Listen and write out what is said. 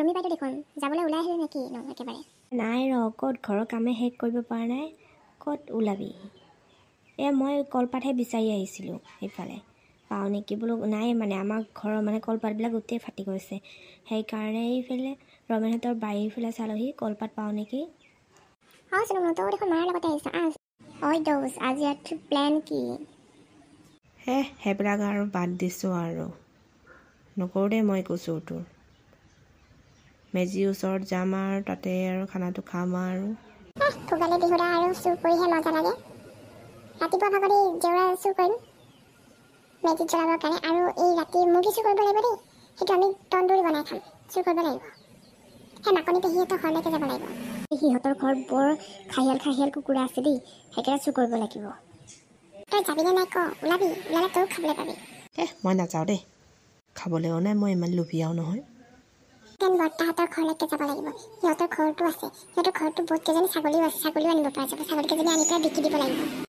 গৰমি পাইতো দেখোন যাবলৈ ওলাই আহিলে নেকি ন একেবাৰে নাই ৰ ক'ত ঘৰৰ কামে শেষ কৰিব পৰা নাই ক'ত ওলাবি মই কলপাতহে বিচাৰি আহিছিলোঁ সেইফালে পাওঁ নেকি বোলো নাই মানে আমাৰ ঘৰৰ মানে কলপাতবিলাক গোটেই ফাটি গৈছে সেইকাৰণে এইফালে ৰমেনহঁতৰ বাৰীফালে চালোহি কলপাত পাওঁ নেকি চোন তই দেখোন মাৰ লগতে আহিছ ঐ দোষ আজি ৰাতি প্লেন কি সেইবিলাক আৰু বাদ দিছোঁ আৰু নকৰোঁ দেই মই কৈছোঁ তোৰ মেজিৰ ওচৰত যাম আৰু তাতে আৰু খানাটো খাম আৰু ভোগালী বিহুৰা আৰু চুৰ কৰিহে মজা লাগে ৰাতিপুৱা ভাগত এই জেউৰা চুৰ কৰিম মেজিত জ্বলাবৰ কাৰণে আৰু এই ৰাতি মুৰ্গী চুৰ কৰিব লাগিব দেই সেইটো আমি তন্দুৰী বনাই খাম চুৰ কৰিব লাগিব সেই মাকনি পেহীহঁতৰ ঘৰলৈকে যাব লাগিব সিহঁতৰ ঘৰত বৰ খাহিয়াল কুকুৰা আছে দেই সেইকাৰণে চুৰ কৰিব লাগিব তই যাবিনে নাই ক ওলাবি ওলালে তইও খাবলৈ পাবি মই নাযাওঁ দেই খাবলৈও নাই মই ইমান লোভীয়াও নহয় বৰ্তাহঁতৰ ঘৰলৈকে যাব লাগিব সিহঁতৰ ঘৰটো আছে সিহঁতৰ ঘৰটো বহুত কেইজনী ছাগলীও আছে ছাগলীও আনিব পৰা যাব ছাগলীকেইজনী আনি পেলাই বিকি দিব লাগিব